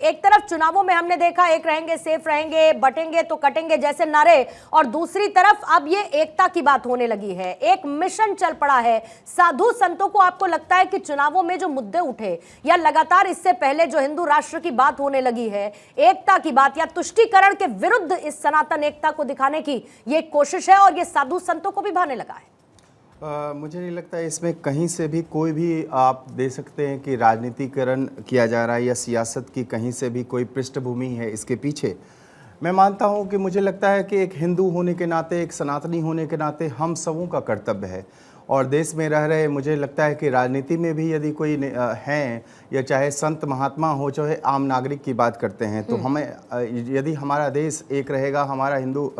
एक तरफ चुनावों में हमने देखा एक रहेंगे सेफ रहेंगे, बटेंगे तो कटेंगे जैसे नारे, और दूसरी तरफ अब ये एकता की बात होने लगी है, एक मिशन चल पड़ा है साधु संतों को। आपको लगता है कि चुनावों में जो मुद्दे उठे या लगातार इससे पहले जो हिंदू राष्ट्र की बात होने लगी है, एकता की बात या तुष्टीकरण के विरुद्ध इस सनातन एकता को दिखाने की ये कोशिश है और ये साधु संतों को भी भाने लगा है? मुझे नहीं लगता है इसमें कहीं से भी कोई भी आप दे सकते हैं कि राजनीतिकरण किया जा रहा है या सियासत की कहीं से भी कोई पृष्ठभूमि है इसके पीछे। मैं मानता हूं कि मुझे लगता है कि एक हिंदू होने के नाते, एक सनातनी होने के नाते हम सबों का कर्तव्य है, और देश में रह रहे मुझे लगता है कि राजनीति में भी यदि कोई हैं, या चाहे संत महात्मा हो चाहे आम नागरिक की बात करते हैं, तो हमें यदि हमारा देश एक रहेगा, हमारा हिंदू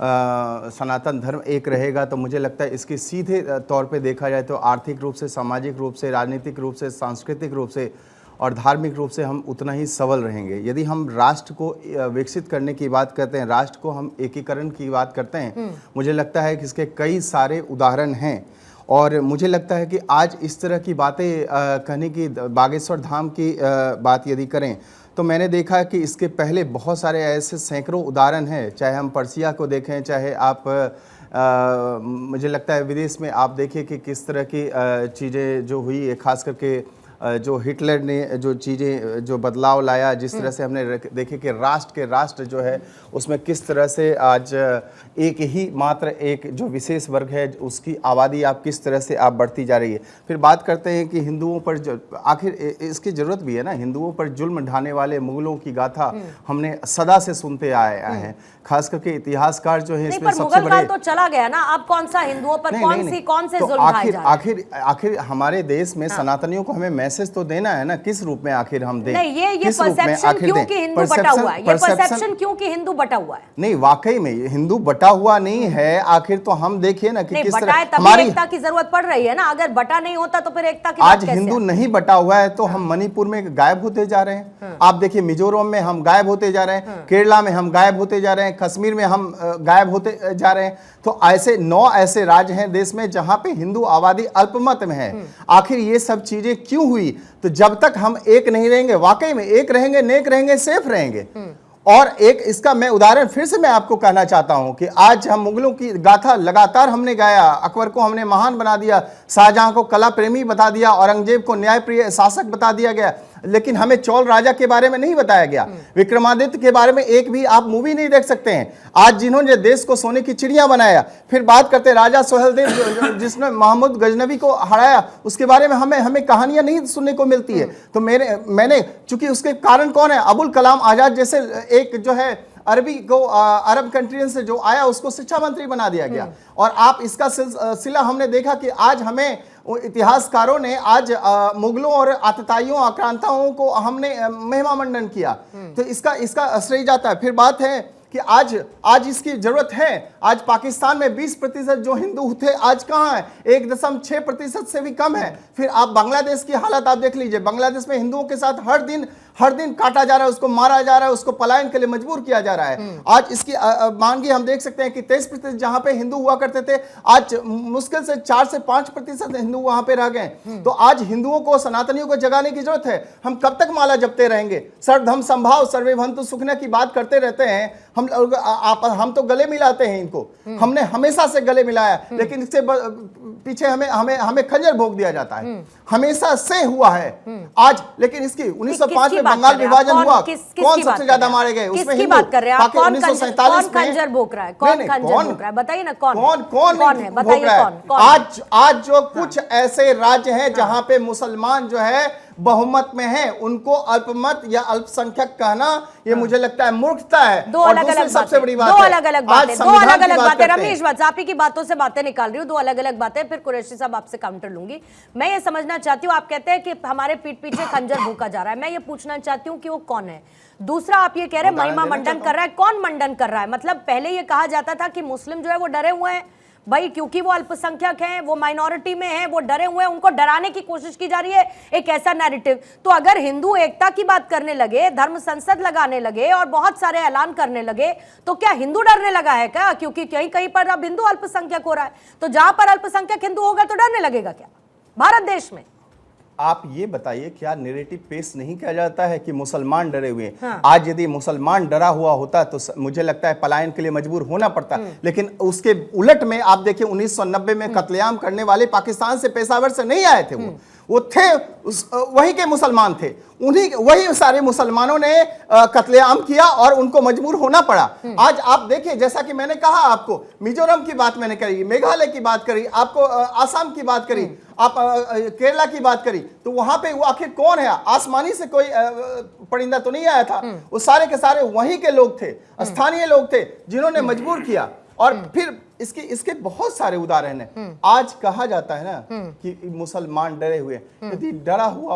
सनातन धर्म एक रहेगा, तो मुझे लगता है इसकी सीधे तौर पे देखा जाए तो आर्थिक रूप से, सामाजिक रूप से, राजनीतिक रूप से, सांस्कृतिक रूप से और धार्मिक रूप से हम उतना ही सबल रहेंगे। यदि हम राष्ट्र को विकसित करने की बात करते हैं, राष्ट्र को हम एकीकरण की बात करते हैं, मुझे लगता है कि इसके कई सारे उदाहरण हैं। और मुझे लगता है कि आज इस तरह की बातें कहने की, बागेश्वर धाम की बात यदि करें तो मैंने देखा कि इसके पहले बहुत सारे ऐसे सैकड़ों उदाहरण हैं, चाहे हम पर्सिया को देखें, चाहे आप मुझे लगता है विदेश में आप देखिए कि किस तरह की चीज़ें जो हुई है, खास करके जो हिटलर ने जो चीज़ें, जो बदलाव लाया, जिस तरह से हमने देखे कि राष्ट्र जो है उसमें किस तरह से आज एक ही मात्र एक जो विशेष वर्ग है उसकी आबादी आप किस तरह से आप बढ़ती जा रही है। फिर बात करते हैं कि हिंदुओं पर जो आखिर इसकी ज़रूरत भी है ना, हिंदुओं पर जुल्म ढाने वाले मुगलों की गाथा हमने सदा से सुनते आए हैं, खास करके इतिहासकार जो है इसमें सबसे बड़े तो चला गया ना, अब कौन सा हिंदुओं पर कौन से जुल्म ढाए जा रहे हैं? आखिर हमारे देश में सनातनियों को हमें मैसेज तो देना है ना, किस रूप में आखिर हम दें? नहीं, ये परसेप्शन क्यों कि हिंदू बटा हुआ है, ये परसेप्शन क्यों कि हिंदू बटा हुआ है? नहीं, वाकई में हिंदू बटा हुआ नहीं है। आखिर तो हम देखिए ना कि किस तरह हमारी एकता की जरूरत पड़ रही है ना, अगर बटा नहीं होता तो फिर एकता की आज हिंदू नहीं बटा हुआ है तो हम मणिपुर में गायब होते जा रहे हैं, आप देखिए मिजोरम में हम गायब होते जा रहे हैं, केरला में हम गायब होते जा रहे हैं, कश्मीर में हम गायब होते जा रहे हैं। तो ऐसे 9 ऐसे राज्य हैं देश में जहां पे हिंदू आबादी अल्पमत में है। आखिर ये सब चीजें क्यों हुई? तो जब तक हम एक नहीं रहेंगे, वाकई में एक रहेंगे, नेक रहेंगे, सेफ रहेंगे। और एक इसका मैं उदाहरण फिर से मैं आपको कहना चाहता हूं कि आज हम मुगलों की गाथा लगातार हमने गाया, अकबर को हमने महान बना दिया, शाहजहां को कला प्रेमी बता दिया, औरंगजेब को न्यायप्रिय शासक बता दिया गया, लेकिन हमें चौल राजा के बारे में नहीं बताया गया, विक्रमादित्य के बारे में एक भी आप मूवी नहीं देख सकते हैं। आज जिन्होंने देश को सोने की चिड़िया बनाया, फिर बात करते राजा सोहेलदेव जिसने महमूद गजनवी को हराया, उसके बारे में हमें कहानियां नहीं सुनने को मिलती है। तो मैंने चूंकि उसके कारण कौन है, अबुल कलाम आजाद जैसे एक जो है अरबी को अरब कंट्री से जो आया उसको शिक्षा मंत्री बना दिया गया। और आप इसका सिलसिला हमने देखा कि आज हमें इतिहासकारों ने आज मुगलों और आतताइयों, आक्रांताओं को हमने महिमा मंडन किया, तो इसका श्रेय जाता है। फिर बात है कि आज इसकी जरूरत है। आज पाकिस्तान में 20% जो हिंदू थे आज कहां है? 1.6% से भी कम है। फिर आप बांग्लादेश की हालत आप देख लीजिए, बांग्लादेश में हिंदुओं के साथ हर दिन काटा जा रहा है, उसको मारा जा रहा है, उसको पलायन के लिए मजबूर किया जा रहा है। आज इसकी मांगी हम देख सकते हैं कि 23% जहां पे हिंदू हुआ करते थे, आज मुश्किल से 4 से 5% हिंदू वहां पे रह गए। तो आज हिंदुओं को, सनातनियों को जगाने की जरूरत है। हम कब तक माला जपते रहेंगे? सर्वधर्म संभाव सर्वे भवन्तु सुखिनः की बात करते रहते हैं हम तो गले मिलाते हैं इनको, हमने हमेशा से गले मिलाया, लेकिन इससे पीछे हमें खंजर भोग दिया जाता है, हमेशा से हुआ है आज। लेकिन इसकी 1905 में बंगाल विभाजन हुआ, कौन सबसे ज्यादा मारे गए? उसमें हिंदू। 1947 में खंजर भोग रहा है, कौन खंजर भोग रहा है? बताइए ना, कौन है? बताइए। आज जो कुछ ऐसे राज्य हैं जहां पे मुसलमान जो है बहुमत में है, उनको अल्पमत या अल्पसंख्यक कहना ये मुझे लगता है मूर्खता है। दो अलग अलग सबसे बड़ी बात, दो अलग अलग बातें। रमेश भट्ट, आप ही की बातों से बातें निकाल रही हूँ, दो अलग अलग बातें। फिर कुरैशी साहब आपसे काउंटर लूंगी। मैं ये समझना चाहती हूँ, आप कहते हैं कि हमारे पीठ पीछे खंजर भूखा जा रहा है, मैं ये पूछना चाहती हूँ कि वो कौन है? दूसरा, आप ये कह रहे हैं महिमा मंडन कर रहा है, कौन मंडन कर रहा है? मतलब पहले ये कहा जाता था कि मुस्लिम जो है वो डरे हुए हैं भाई, क्योंकि वो अल्पसंख्यक हैं, वो माइनॉरिटी में हैं, वो डरे हुए हैं, उनको डराने की कोशिश की जा रही है, एक ऐसा नैरेटिव। तो अगर हिंदू एकता की बात करने लगे, धर्म संसद लगाने लगे और बहुत सारे ऐलान करने लगे, तो क्या हिंदू डरने लगा है क्या? क्योंकि कहीं कहीं पर अब हिंदू अल्पसंख्यक हो रहा है, तो जहां पर अल्पसंख्यक हिंदू होगा तो डरने लगेगा क्या भारत देश में? आप ये बताइए, क्या नैरेटिव पेश नहीं किया जाता है कि मुसलमान डरे हुए हैं? हाँ। आज यदि मुसलमान डरा हुआ होता तो मुझे लगता है पलायन के लिए मजबूर होना पड़ता, लेकिन उसके उलट में आप देखिए 1990 में कत्लेआम करने वाले पाकिस्तान से, पेशावर से नहीं आए थे, वो थे वही के मुसलमान थे, वही सारे मुसलमानों ने कत्लेआम किया और उनको मजबूर होना पड़ा। आज आप देखिए, जैसा कि मैंने कहा आपको, मिजोरम की बात मैंने करी, मेघालय की बात करी, आपको आसाम की बात करी, आप केरला की बात करी, तो वहां पे वो आखिर कौन है? आसमानी से कोई परिंदा तो नहीं आया था, वो सारे के सारे वहीं के लोग थे, स्थानीय लोग थे जिन्होंने मजबूर किया। और फिर इसके बहुत सारे उदाहरण हैं। आज कहा जाता है ना कि मुसलमान डरे हुए, यदि डरा हुआ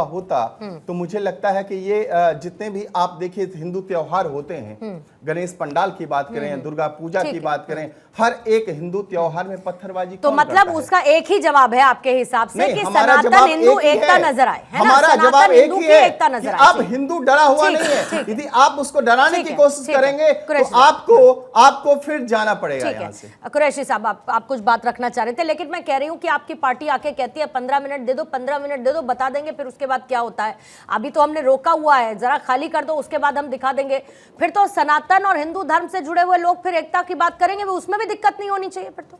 होता तो मुझे लगता है कि ये जितने भी आप देखिए हिंदू त्योहार होते हैं, गणेश पंडाल की बात करें, दुर्गा पूजा की बात करें, हर एक हिंदू त्योहार में पत्थरबाजी तो मतलब उसका एक ही जवाब है आपके हिसाब से कि सनातन हिंदू एकता नजर आए, है ना? हमारा जवाब एक ही है कि आए। आप हिंदू डरा हुआ नहीं है। यदि आप उसको डराने की कोशिश करेंगे तो आपको फिर जाना पड़ेगा यहाँ से। कुरैशी साहब, आप कुछ बात रखना चाह रहे थे, लेकिन मैं कह रही हूँ कि आपकी पार्टी आके कहती है 15 मिनट दे दो, 15 मिनट दे दो, बता देंगे फिर उसके बाद क्या होता है। अभी तो हमने रोका हुआ है, जरा खाली कर दो, उसके बाद हम दिखा देंगे। फिर तो सनातन और हिंदू धर्म से जुड़े हुए लोग फिर एकता की बात करेंगे, वो उसमें भी दिक्कत नहीं होनी चाहिए फिर तो।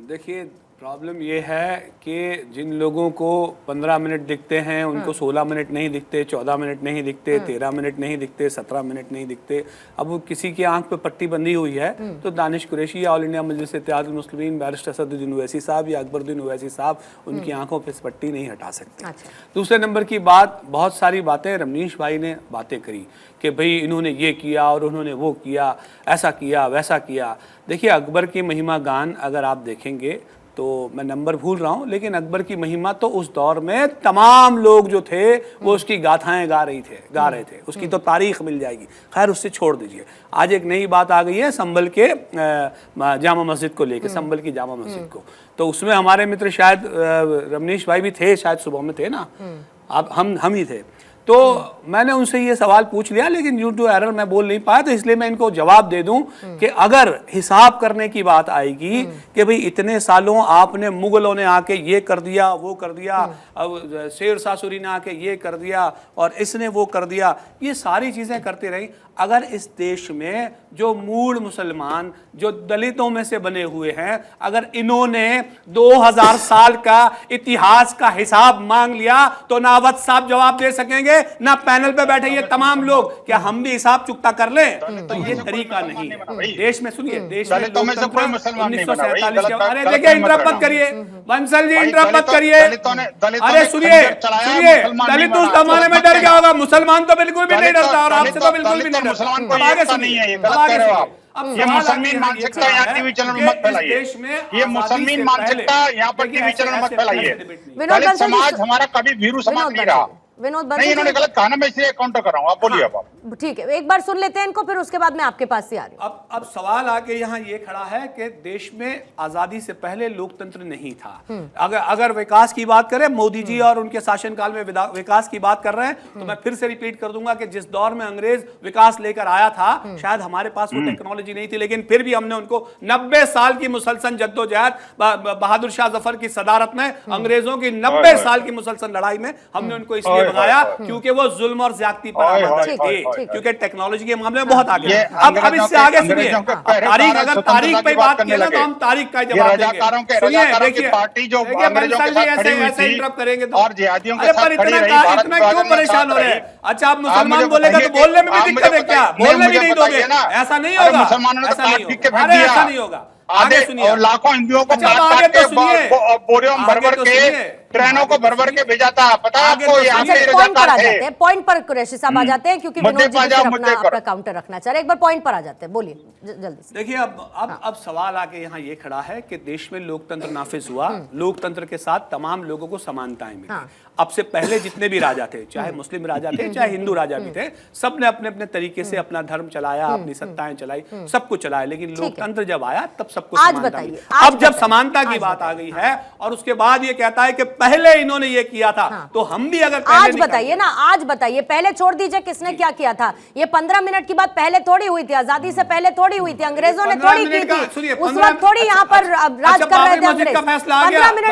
देखिए, प्रॉब्लम ये है कि जिन लोगों को 15 मिनट दिखते हैं उनको 16 मिनट नहीं दिखते, 14 मिनट नहीं दिखते, 13 मिनट नहीं दिखते, 17 मिनट नहीं दिखते। अब वो किसी की आंख पे पट्टी बंधी हुई है तो दानिश कुरैशी या ऑल इंडिया मजलिस इत्तेहादुल मुस्लिमीन बैरिस्टर असदुद्दीन ओवैसी साहब या अकबरुद्दीन ओवैसी साहब उनकी आंखों पे पट्टी नहीं हटा सकते। अच्छा। दूसरे नंबर की बात, बहुत सारी बातें रमनीश भाई ने बातें करी कि भाई इन्होंने ये किया और उन्होंने वो किया, ऐसा किया वैसा किया। देखिए, अकबर की महिमा गान अगर आप देखेंगे तो मैं नंबर भूल रहा हूँ, लेकिन अकबर की महिमा तो उस दौर में तमाम लोग जो थे वो उसकी गाथाएं गा रहे थे। उसकी तो तारीख मिल जाएगी। खैर, उससे छोड़ दीजिए। आज एक नई बात आ गई है संभल के जामा मस्जिद को लेकर, संभल की जामा मस्जिद को। तो उसमें हमारे मित्र शायद रमनीश भाई भी थे, शायद सुबह में थे ना, आप हम ही थे। तो मैंने उनसे ये सवाल पूछ लिया, लेकिन ड्यू टू एरर मैं बोल नहीं पाया, तो इसलिए मैं इनको जवाब दे दूं कि अगर हिसाब करने की बात आएगी कि भाई इतने सालों आपने, मुगलों ने आके ये कर दिया, वो कर दिया, अब शेर शाह सूरी ने आके ये कर दिया और इसने वो कर दिया, ये सारी चीजें करते रही। अगर इस देश में जो मूल मुसलमान, जो दलितों में से बने हुए हैं, अगर इन्होंने 2000 साल का इतिहास का हिसाब मांग लिया तो ना अवध साहब जवाब दे सकेंगे, ना पैनल पे बैठे ये तमाम लोग। क्या हम भी हिसाब चुकता कर लें? तो ये तरीका नहीं है। देश में, सुनिए, देश में 1947 के, अरे देखिए, इंटरप्ट मत करिए बंसल जी, इंटरप्ट मत करिए। अरे सुनिए, दलित उस जमाने में डर गया होगा, मुसलमान तो बिल्कुल भी नहीं डरता और आपसे तो बिल्कुल भी नहीं। मुसलमान को ये नहीं है, ये गलत कह रहे हो आप। ये मुसलमान मानसिकता यहाँ टीवी चैनल में मत फैलाइए। ये मुसलमान मानसिकता यहाँ पर टीवी चैनल में मत फैलाइए। दलित समाज हमारा कभी भीरू समाज नहीं रहा। नहीं, इन्होंने गलत कहा ना, मैं इसलिए काउंटर कर रहा हूँ। आप बोलिए। अब ठीक है, एक बार सुन लेते हैं इनको, फिर उसके बाद मैं आपके पास से आ रही हूँ। अब सवाल आके यहाँ ये खड़ा है कि देश में आजादी से पहले लोकतंत्र नहीं था। अगर विकास की बात करें, मोदी जी और उनके शासनकाल में विकास की बात कर रहे हैं, तो मैं फिर से रिपीट कर दूंगा कि जिस दौर में अंग्रेज विकास लेकर आया था, शायद हमारे पास वो टेक्नोलॉजी नहीं थी, लेकिन फिर भी हमने उनको 90 साल की मुसलसल जद्दोजहद, बहादुर शाह जफर की सदारत में, अंग्रेजों की 90 साल की मुसलसल लड़ाई में हमने उनको इसलिए भगाया क्योंकि वो जुल्म और ज्यादती पर आमंत्रित थे, क्योंकि टेक्नोलॉजी के मामले में बहुत आगे। अब इससे आगे सुनिए, तारीख, अगर तारीख पे बात की ना तो हम तारीख का जवाब देंगे। सुनिए, देखिए, पार्टी जो ऐसे इंटरप्ट करेंगे तो और जिहादियों के साथ खड़ी रही, इतना क्यों परेशान हो रहे हैं? अच्छा, आप मुसलमान बोलेगा तो बोलने में भी दिक्कत है क्या? बोलने भी नहीं दोगे? ऐसा नहीं होगा, ऐसा नहीं होगा। आगे सुनिए, और लाखों हिंदुओं को काट के बोरियों भर के ट्रेनों को भर के भेजा था। पता है आपको? पॉइंट पर आ जाते हैं, पॉइंट पर कुरैशी साहब आ जाते हैं, क्योंकि विनोद जी अपना काउंटर रखना चाह रहे हैं। एक बार पॉइंट पर आ जाते हैं, बोलिए जल्दी से। देखिए, अब सवाल आके यहाँ ये खड़ा है कि देश में लोकतंत्र नाफिज हुआ, लोकतंत्र के साथ तमाम लोगों को समानताएं मिली। अब से पहले जितने भी राजा थे, चाहे मुस्लिम राजा थे, चाहे हिंदू राजा भी थे, सबने अपने अपने तरीके से अपना धर्म चलाया, अपनी सत्ताएं चलाई, सब कुछ चलाया। लेकिन लोकतंत्र जब आया तब सबको समानता मिली। अब जब समानता की बात आ गई है और उसके बाद ये कहता है कि पहले इन्होंने ये किया था, तो हम भी अगर आज बताइए ना, आज बताइए, पहले छोड़ दीजिए किसने क्या किया था। ये 15 मिनट की बात पहले थोड़ी हुई थी, आजादी से पहले थोड़ी हुई थी, अंग्रेजों ने थोड़ी की थी, उस वक्त थोड़ी यहाँ पर राज कर रहे थे अंग्रेज। 15 मिनट